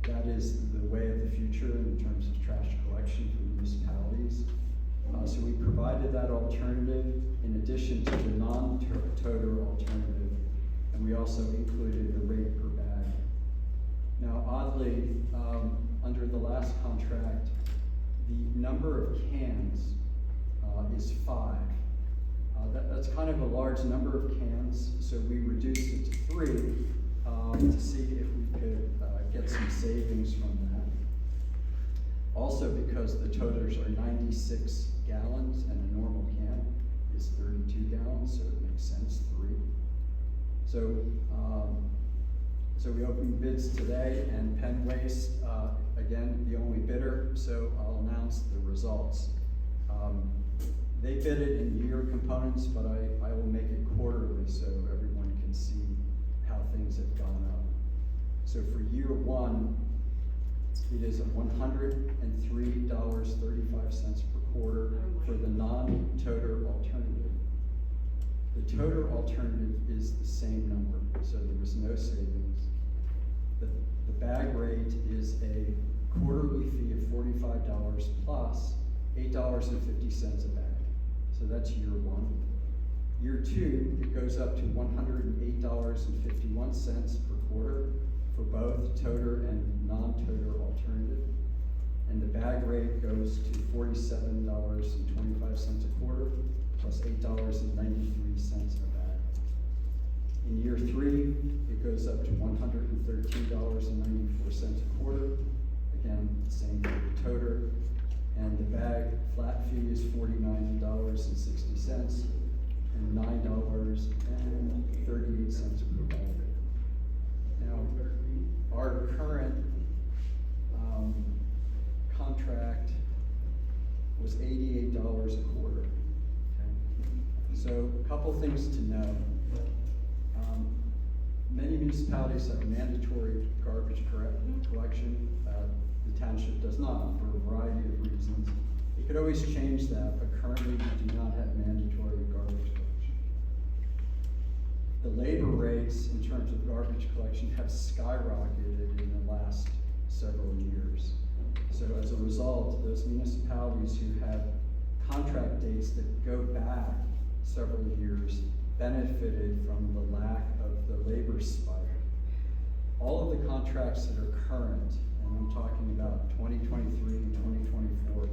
That is the way of the future in terms of trash collection for municipalities. So we provided that alternative in addition to the non-toter alternative, and we also included a rate per bag. Now, oddly, under the last contract, the number of cans is 5. That's kind of a large number of cans, so we reduced it to 3 to see if we could get some savings from that. Also, because the toters are 96 gallons and a normal can is 32 gallons, so it makes sense, 3. So, so we opened bids today, and Penn Waste, again, the only bidder, so I'll announce the results. They bid it in year components, but I will make it quarterly so everyone can see how things have gone up. So for year 1, it is $103.35 per quarter for the non-toter alternative. The toter alternative is the same number, so there was no savings. The bag rate is a quarterly fee of plus $8.50 a bag. So that's year one. Year two, it goes up to $108.51 per quarter for both toter and non-toter alternative. And the bag rate goes to $47.25 a quarter, plus $8.93 a bag. In year three, it goes up to $113.94 a quarter. Again, same for the toter. And the bag flat fee is $49.60 and $9.38 per bag. Now, our current contract was $88 a quarter. Okay? So a couple things to know. Many municipalities have mandatory garbage collection. The township does not, for a variety of reasons. It could always change that, but currently we do not have mandatory garbage collection. The labor rates in terms of garbage collection have skyrocketed in the last several years. So as a result, those municipalities who have contract dates that go back several years benefited from the lack of the labor spike. All of the contracts that are current, and I'm talking about 2023 and 2024,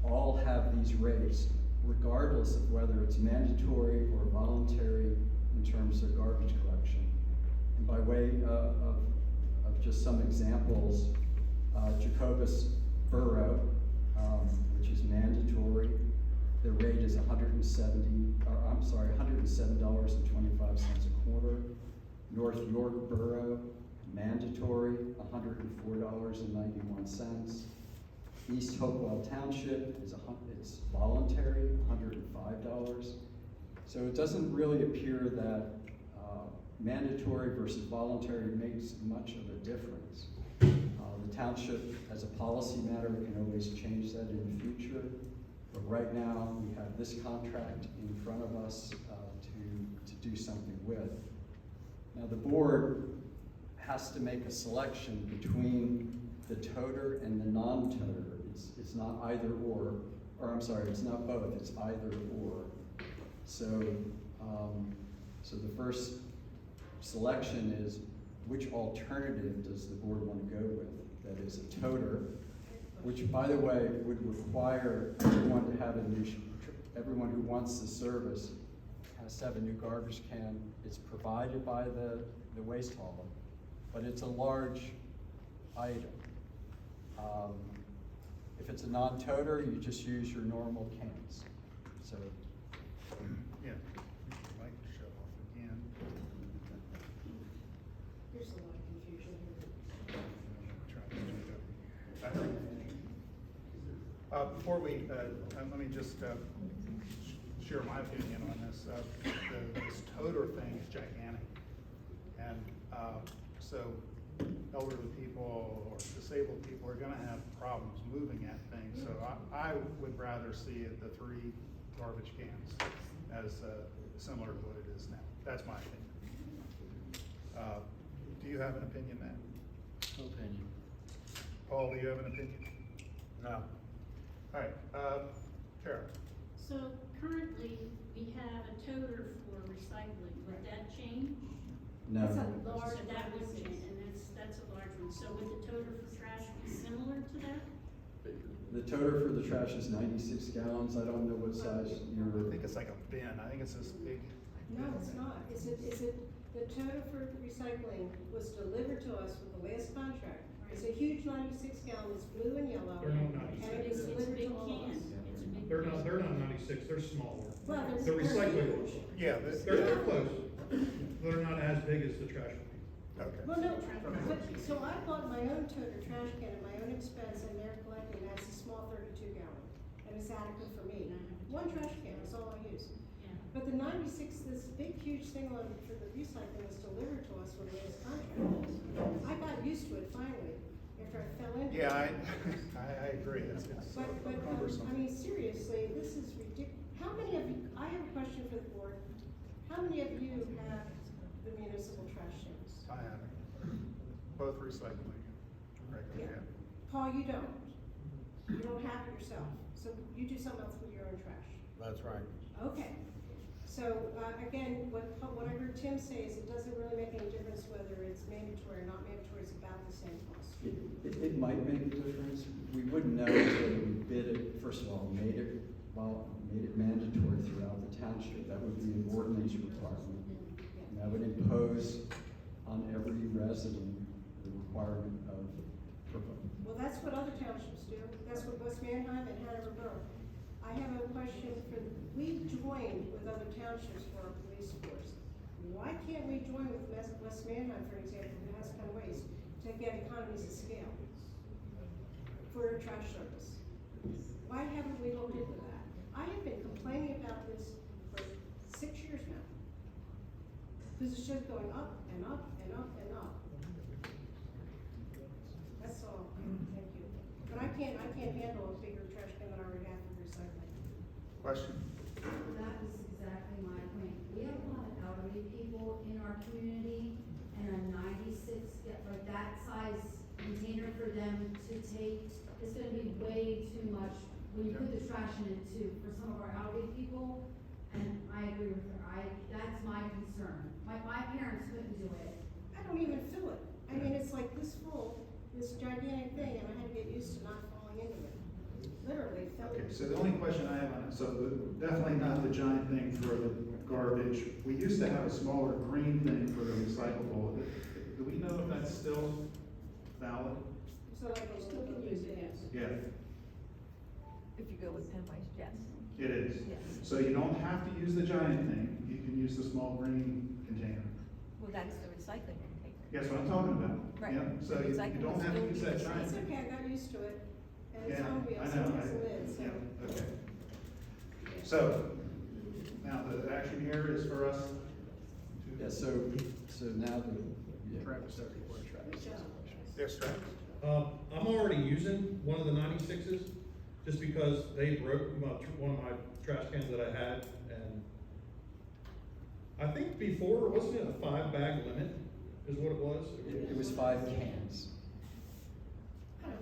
all have these rates, regardless of whether it's mandatory or voluntary in terms of garbage collection. And by way of just some examples, Jacobus Borough, which is mandatory, the rate is $107.25 a quarter. North York Borough, mandatory, $104.91. East Hopewell Township it's voluntary, $105. So it doesn't really appear that mandatory versus voluntary makes much of a difference. The township, as a policy matter, can always change that in the future. But right now, we have this contract in front of us to do something with. Now, the board has to make a selection between the toter and the non-toter. It's not either or I'm sorry, it's not both, it's either or. So, so the first selection is which alternative does the board want to go with? That is a toter, which, by the way, would require everyone to have everyone who wants the service has to have a new garbage can. It's provided by the waste hauler, but it's a large item. If it's a non-toter, you just use your normal cans. So, Yeah, might show off again. There's a lot of confusion here. Before we, let me just share my opinion on this. This toter thing is gigantic. And so elderly people or disabled people are gonna have problems moving that thing. So I would rather see it, the 3 garbage cans as similar to what it is now. That's my opinion. Do you have an opinion, Matt? No opinion. Paul, do you have an opinion? No. All right, Kara. So currently, we have a toter for recycling, would that change? no. That's a large So that would change, and that's a large one, so would the toter for trash be similar to that? The toter for the trash is 96 gallons. I don't know what size I your, think it's like a bin. I think it's this big. No, it's not. Is it, the total for recycling was delivered to us with the last contract. It's a huge 96 gallon, it's blue and yellow. They're not And 96. it is It's a delivered big to all of can, us. it's a big. They're not 96, they're smaller. Well, The recycling ones. Yeah, They're close. They're not as big as the trash ones. okay. Well, no, but, so I bought my own toter trash can at my own expense, and they're collecting, that's a small 32 gallon, and it's adequate for me. One trash can, that's all I use. Yeah. But the 96, this big, huge thing on, for the recycling was delivered to us with the last contract. I got used to it finally, after I fell into it. Yeah, I agree. It's But, cumbersome. I mean, seriously, this is ridiculous. How many of you, I have a question for the board. How many of you have the municipal trash cans? I have it. Both recycling and regular, yeah. Paul, you don't? You don't have it yourself, so you do something else with your own trash. That's right. Okay, so, again, what I heard Tim say is it doesn't really make any difference whether it's mandatory or not mandatory, it's about the same cost. It might make a difference. We wouldn't know until we bid it, first of all, made it mandatory throughout the township. That would be an ordinance requirement. And that would impose on every resident the requirement of. Well, that's what other townships do, that's what West Manheim and Hanover Borough. I have a question for, we joined with other townships for our police force. Why can't we join with West Manheim, for example, who has kind of waste, to get economies of scale for trash service? Why haven't we looked into that? I have been complaining about this for 6 years now. Because it's just going up and up and up and up. That's all, thank you. But I can't handle a bigger trash can than I already have for recycling. Question? That was exactly my point. We have a lot of elderly people in our community, and a 96, like that size container for them to take, is gonna be way too much when you put the trash in it too, for some of our elderly people, and I agree with her, that's my concern. My parents couldn't do it. I don't even fill it. I mean, it's like this full, this gigantic thing, and I had to get used to not falling into it. Literally fell Okay, into so the only question I have on it, so definitely not the giant thing for the garbage. We used to have a smaller green thing for the recyclable. Do we know if that's still valid? So like they still can use it, yes. Yeah, If you go with pen waste, yes. it is. Yes. So you don't have to use the giant thing, you can use the small green container. Well, that's the recycling container. Guess what I'm talking about? Right. Yeah, so you Recycling don't have to will use still that be giant It's thing. okay, I got used to it. And it's Yeah, on wheels, I so know, it has a lid, so. yeah, okay. So, now the action here is for us to. Yeah, so now the, yeah. Travis, that's your question. Good job. Yes, Travis? I'm already using one of the 96s, just because they broke one of my trash cans that I had, and I think before, wasn't it a 5-bag limit, is what it was? It was 5 cans.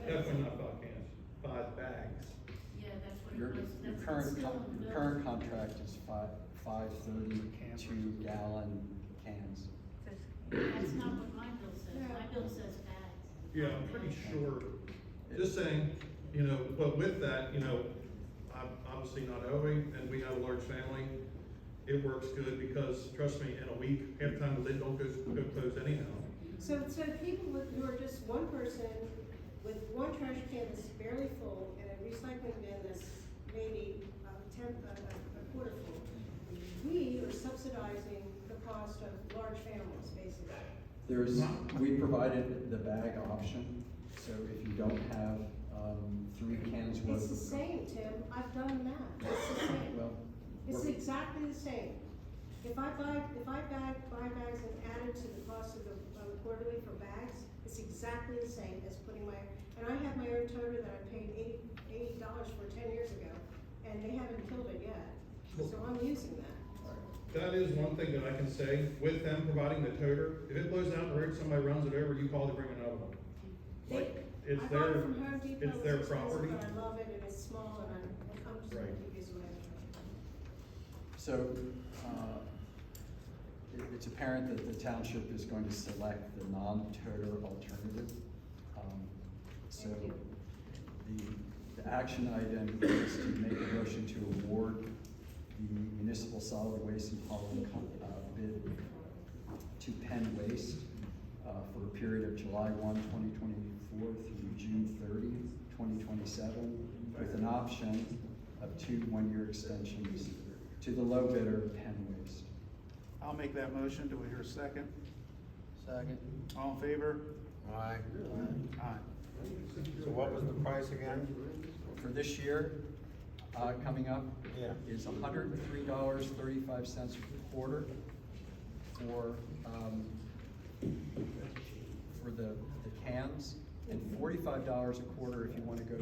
Definitely not 5 cans, 5 bags. Yeah, that's what Your it was. your That's current, still in the bill. current contract is five 32-gallon cans. That's not what my bill says. No. My bill says bags. Yeah, I'm pretty sure, just saying, but with that, I'm obviously not owing, and we have a large family. It works good, because, trust me, in a week, half the time the lid don't go closed anyhow. So people who are just one person with one trash can that's barely full and a recycling bin that's maybe a quarter full, we are subsidizing the cost of large families, basically. We provided the bag option, so if you don't have, 3 cans worth It's of. the same, Tim, I've done that, it's the same. Well, It's we're- exactly the same. If I buy bags and add it to the cost of the quarterly for bags, it's exactly the same as putting and I have my own toter that I paid $80 for 10 years ago, and they haven't killed it yet, so I'm using that. That is one thing that I can say, with them providing the toter, if it blows down the road, somebody runs it over, you call to bring another one. Like, it's I bought it their, from Home Depot, it's their it's expensive, property. but I love it, and it's small, and I'm just gonna Right. keep using my toter. So, it's apparent that the township is going to select the non-toter alternative. So, the action item is to make a motion to award the municipal solid waste and hauling bid to Penn Waste for a period of July 1, 2024 through June 30, 2027, with an option of 2 one-year extensions to the low bidder, Penn Waste. I'll make that motion. Do we hear a second? Second. All in favor? Aye. Aye. So what was the price again? For this year, coming up, Yeah. is $103.35 a quarter for the cans, and $45 a quarter if you want to go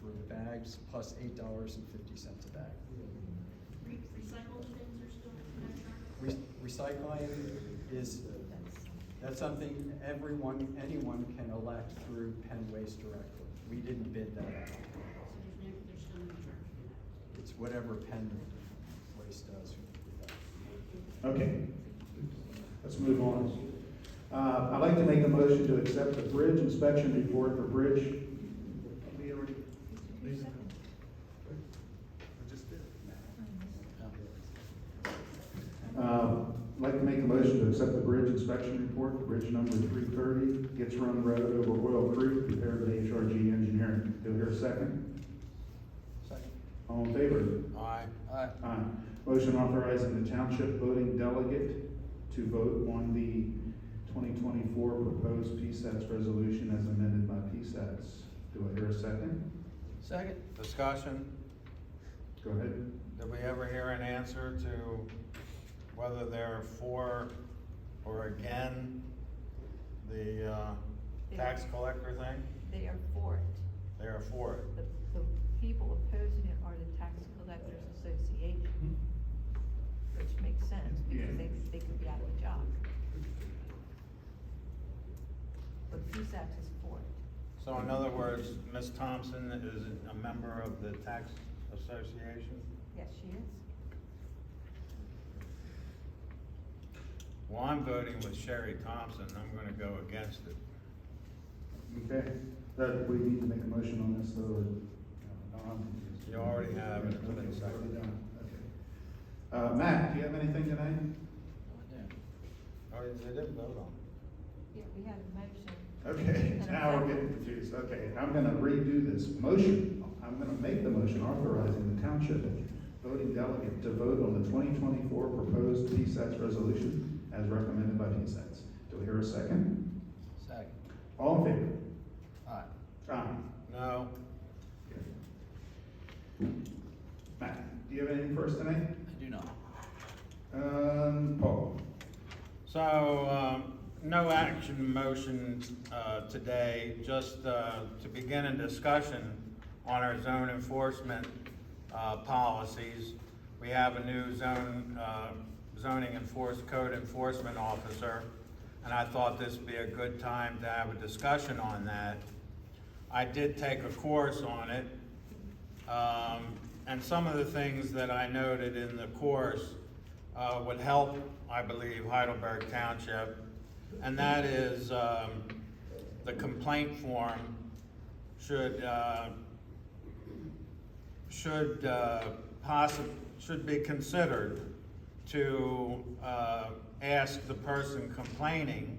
for the bags, plus $8.50 a bag. Recycled bins are still in that track? Recycling is, That's something anyone can elect through Penn Waste directly. We didn't bid that out. There's still no charge for that. It's whatever Penn Waste does. Okay, let's move on. I'd like to make a motion to accept the bridge inspection report for bridge. We already. I just did. I'd like to make a motion to accept the bridge inspection report for bridge number 330, Gets Run Road over Oil Creek, prepared by HRG Engineering. Do I hear a second? Second. All in favor? Aye. Aye. Motion authorizing the township voting delegate to vote on the 2024 proposed PSATS resolution as amended by PSATS. Do I hear a second? Second. Discussion. Go ahead. Did we ever hear an answer to whether they're for or again the tax collector thing? They are for it. They are for it. The people opposing it are the Tax Collectors Association, which makes sense because they could be out of a job. But PSATS is for it. So in other words, Ms. Thompson is a member of the tax association? Yes, she is. Well, I'm voting with Sherry Thompson. I'm gonna go against it. Okay. That, we need to make a motion on this though, or? No, I'm confused. You already have it. Okay, it's already done. Okay. Matt, do you have anything tonight? Oh, they didn't vote on Yeah, we had a motion. Okay, now we're getting confused. Okay, I'm gonna redo this motion. I'm gonna make the motion authorizing the township voting delegate to vote on the 2024 proposed PSATS resolution as recommended by PSATS. Do I hear a second? it. Second. All in favor? Aye. Aye. No. Matt, do you have anything for us tonight? I do not. Paul? So, no action motion, today, just, to begin a discussion on our zone enforcement, policies. We have a new zoning code enforcement officer, and I thought this would be a good time to have a discussion on that. I did take a course on it, and some of the things that I noted in the course would help, I believe, Heidelberg Township, and that is the complaint form should be considered to ask the person complaining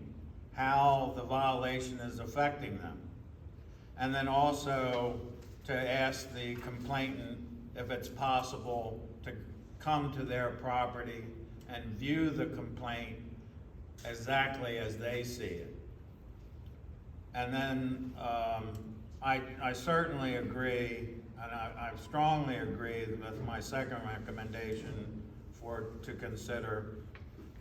how the violation is affecting them. And then also to ask the complainant if it's possible to come to their property and view the complaint exactly as they see it. And then I certainly agree, and I strongly agree with my second recommendation to consider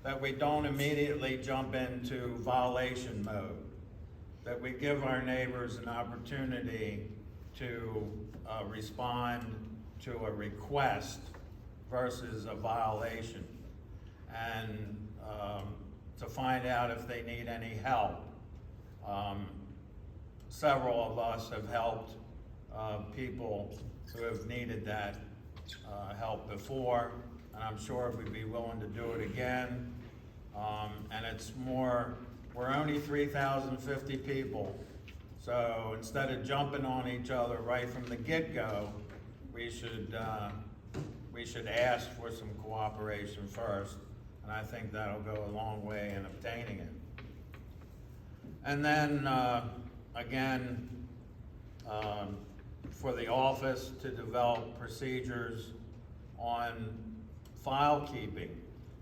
that we don't immediately jump into violation mode, that we give our neighbors an opportunity to respond to a request versus a violation, and to find out if they need any help. Several of us have helped people who have needed that help before, and I'm sure we'd be willing to do it again. And it's more, we're only 3,050 people, so instead of jumping on each other right from the get-go, we should ask for some cooperation first, and I think that'll go a long way in obtaining it. And then, again, for the office to develop procedures on file keeping.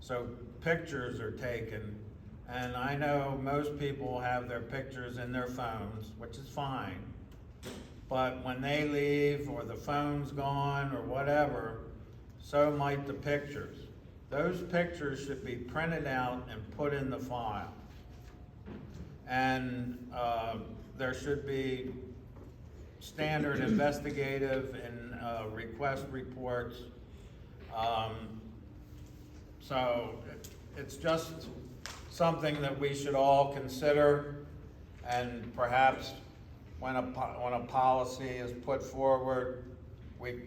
So pictures are taken, and I know most people have their pictures in their phones, which is fine. But when they leave, or the phone's gone, or whatever, so might the pictures. Those pictures should be printed out and put in the file. And there should be standard investigative and request reports. So it's just something that we should all consider, and perhaps when a policy is put forward,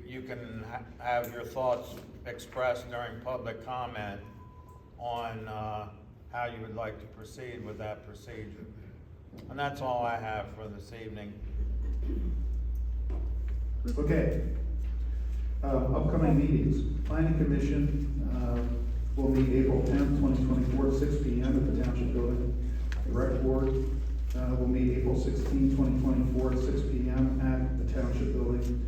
you can have your thoughts expressed during public comment on how you would like to proceed with that procedure. And that's all I have for this evening. Okay. Upcoming meetings. Planning Commission, will meet April 10th, 2024, at 6 p.m. at the Township Building. The Rec Board, will meet April 16th, 2024, at 6 p.m. at the Township Building.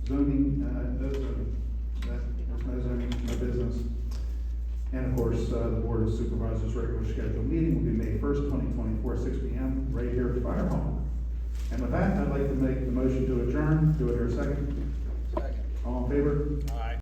Zoning, no zoning. There's no zoning, no business. And of course, the Board of Supervisors' regular scheduled meeting will be May 1st, 2024, at 6 p.m. right here at the Fire Hall. And with that, I'd like to make the motion to adjourn. Do I hear a second? Second. All in favor? All right.